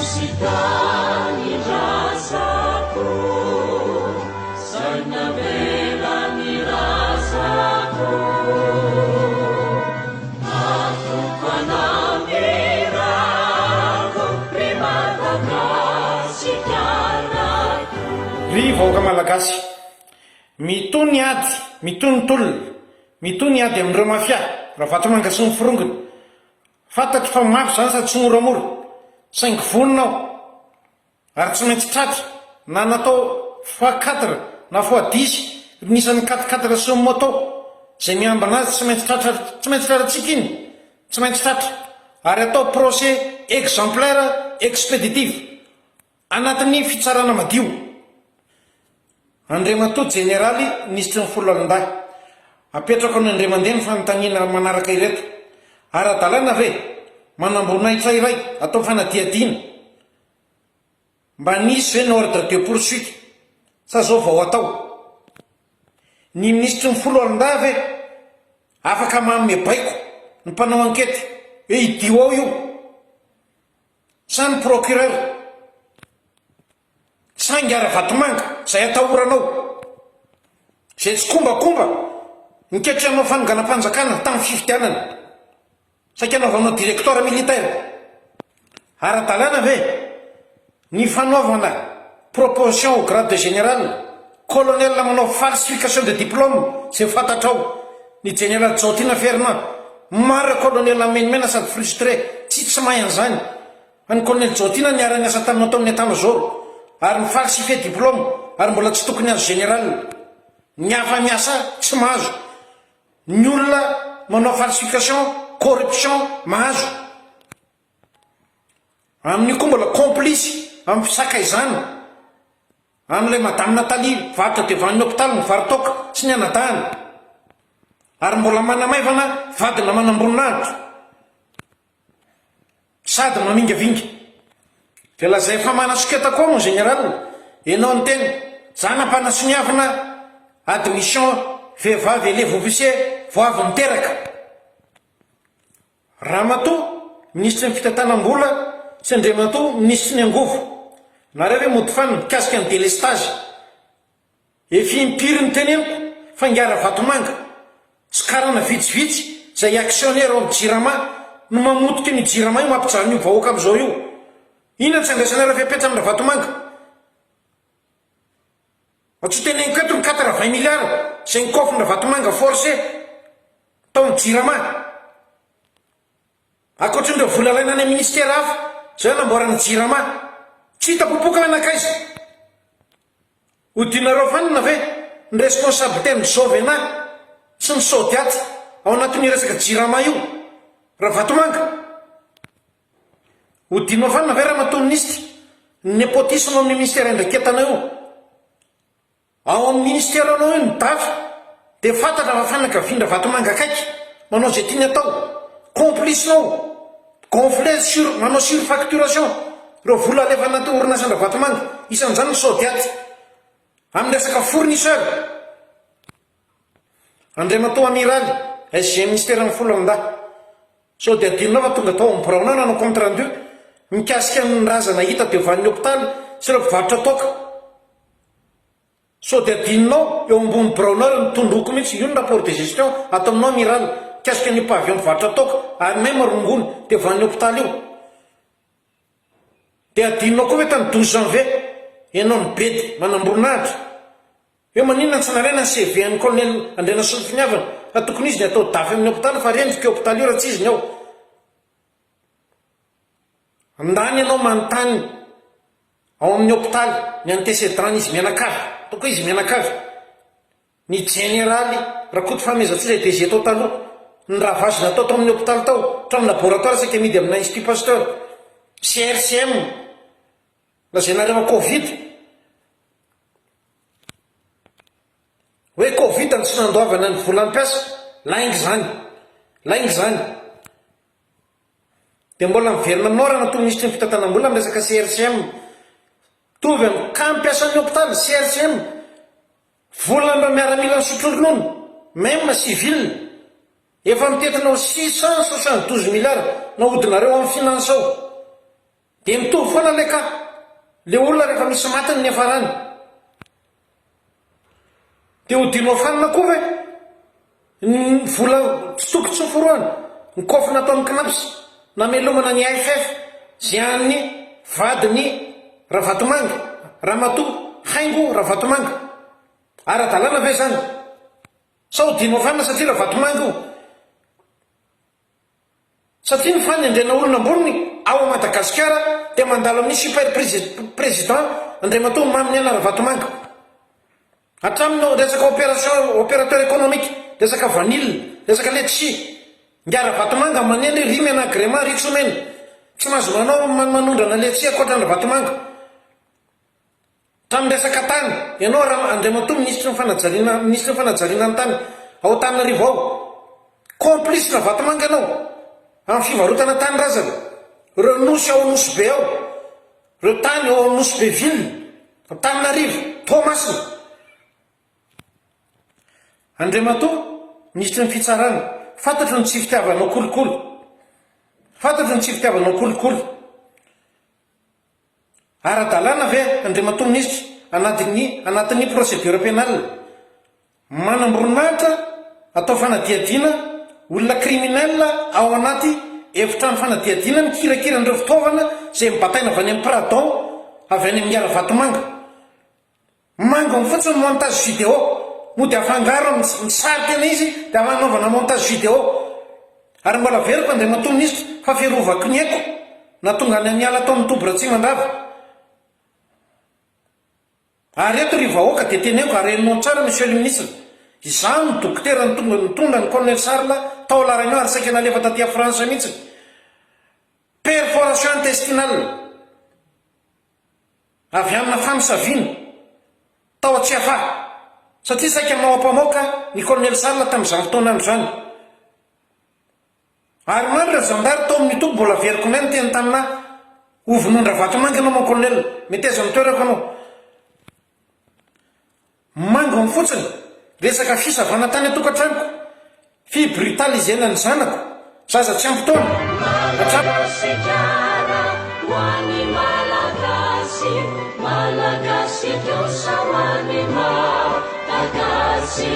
Sikani rasako, saina velani rasako, atoko anamirako, primadagasikyanako. Ry vahoaka malagasy, mitony ady, mitony tolona, mitony ady amin'ireo mafia, raha vatomanga sy ny firongony. Fantatro fa mafy zany sady tsy moramora. Saingy vonina aho ary tsy maintsy tratra na natao x4 na x10 nisan'ny 4 sy ny moto zay miambana azy tsy maintsy tratratsika iny, tsy maintsy tratra ary atao procès exemplaire expéditif anatin'ny fitsarana madio. Andriamatoa jeneraly nisitry ny folo alindahy apetrako ny Andriamandeha ny fanontaniana manaraka ireto. Ara-dalàna ve manambonaitra iray atao fanadiadiana mba nisy ve ny ordre de poursuite sa zao vao atao? Ny ministry ny folo alindahy ve afaka manome baiko ny mpanao ankety hoe idio ao io, sa ny procureur sangy ara-vatomanga zay atahoranao zay tsy kombakomba niketranao fanonganam-panjakana tamin'ny fifidianana saika anaovanao directeur militaire. Ara-dalàna ve ny fanaovana proposition au grade de général colonel manao falsification de diplôme zay fantatrao ny général Jaotina Fernand maro colonel menimena sady frustré tsy mahay an'izany. Ny colonel Jaotina niara-ny asa tamin'ny ataon'ny état-major ary ny falsifié diplôme ary mbola tsy tokony azo général. Ny hafa miasa tsy mahazo, ny olona manao falsification corruption mahazo. Amin'io koa mbola complice amin'ny fisakaizana amin'ilay madame Nathalie varotra devan'ny hôpitaly ny varitoka sy ny anadahana ary mbola manamaivana vadina manamboninahitra sady mamingavinga. Dia lazay fa manasoketa koa moa général ianao ny tena zanam-panasoniavina admission vehivavy élève officier vao avy niteraka. Ramatoa ministry ny fitantanam-bola sy Andriamatoa ministry ny angovo nareo hoe mody faniny mikasika ny délestage efa impiry ny teneniko fa ngara vatomanga tsy karana vitsivitsy zay actionnaire ao amin'ny jirama no mamotika ny jirama io mampijanona io vahoaka am'izao io. Inona tsy andraisanareo fiapetra amina vatomanga? Atso teneniko eto ny 80 milliards zay nikofina vatomanga forcé tao amin'ny jirama. Akoatrin'ireo vola laina any ministera hafa zay namboarany jirama tsy hita popoka anakaiza. Hodinareo fanina ve ny responsabilité ny Jovena sy ny Sodiaty ao anatin'ny resaka jirama io raha vatomanga? Hodinao fanina ve raha matoa ministry ny nepotisme amin'ny ministera indraiketana io ao amin'ny ministera anao io ny dafa dia fantatra fa fanakavindra vatomanga akaiky manao zay tiany atao complice nao gonflé sur manao surfacturation reo vola alefa anaty orinasandra vatomanga isan'izany ny Sodiaty amin'ny resaka fournisseur. Andriamatoa amiraly SG ministère ny folo alindahy sao dia adinonao fa tonga tao amin'ny braonao nanao compte rendu mikasika ny razana hita teo van'ny hôpitaly sy ireo mpivarotra toka. Sao dia adinonao eo ambony braonao ny tondroko mihitsy io ny rapport de gestion ato aminao amiraly kasika ny pavillon mivarotra toka ary même rongony teo van'ny hôpitaly io. Dia adinonao koa hoe tany 12 janvier ianao ny bedy manamboninahitra hoe maninona tsy naraina ny CV an'ny colonel Andrianasolo Finiavana fa tokony izy ny atao dafy amin'ny hôpitaly fa rendrika hôpitaly io raha tsy izy ny ao. Andany ianao manontany ao amin'ny hôpitaly ny antécédant izy mianakavy toko izy mianakavy ny généraly rakoto fameza-tsy zay DG tao taloha ny ravazina atao tao amin'ny hôpitaly tao tramin'ny laboratoire saika midy amina Institut Pasteur CRCM lazay nareo Covid hoe Covid ny tsy nandoavana ny vola ampiasa laingy zany dia mbola miverina aminao raha natoa ministry ny fitantanam-bola amin'ny resaka CRCM tovy amin'ny kampiasan'ny hôpitaly CRCM volana miaramila ny sotroronono même civil efa mitetinao 672 milliards nahodinareo amin'ny finance ao dia mitovy foana lay ka le olona rehefa misy matiny ny afarany dia hodinao fanina koa ve ny vola tsy toky tsoforoany ny kofina atao amin'ny knaps namelomana ny AFF zay an'ny vadiny Ravatomanga Ramatoa Haingo Ravatomanga ara-dalàna ve zany sa hodinao fanina satria Ravatomanga io satria ny fanendrena olona amboniny ao Madagasikara dia mandalo amin'ny super président Andriamatoa Maminena Ravatomanga hatraminao resaka opérateur économique resaka vanille resaka letchi ngia Ravatomanga maneny rimy an'agrément ritsomena tsy mahazo manao manondrana letchi akoatra ny Ravatomanga tamin'ny resaka tany ianao Andriamatoa ministre ny fanajariana ny tany ao Antananarivo ao complice Ravatomanga ianao amin'ny fivarotana tany razana reo nosy ao Nosy Be ao reo tany ao Nosy Be ville Antananarivo Toamasina Andriamatoa ministre ny fitsarana fantatro ny tsy fitiavanao kolokolo fantatro ny tsy fitiavanao kolokolo ara-dalàna ve Andriamatoa ministre anatin'ny procédure pénale manamboninahitra atao fanadiadiana olona kriminel ao anaty efitrano fanadiadiana mikirakirandreo fitaovana zay mibataina avy any amin'ny Pradon avy any amin'ny Ravatomanga manga ny fotsiny montage vidéo mody afangaro misarika ana izy dia anaovana montage vidéo ary mbola veriko Andriamatoa ministre fa fiarovako ny haiko na tonga any aniala atao amin'ny Tobra Tsimandava ary eto ry vahoaka dia teneko areninao tsara monsieur le ministre izany ny dokotera nitondra ny colonel Sarla tao laragno ary saika nalefa taty France mihitsy perforation intestinale avy amina famisaviana tao Atsiafa satria saika maopamoaka ny colonel Sarla tamin'izany fotoana androzany ary mandra zandary tao amin'ny tobo mbola veriko nay ny teny tamina ovinondra Ravatomanga ianao ma colonel mety aiza mitoerako anao manga ny fotsiny resaka fisavana tany atokantranoko fibrutalisena ny zanako zaza tsy ampy taona Sigara wani malagasi kyo samani ma takasi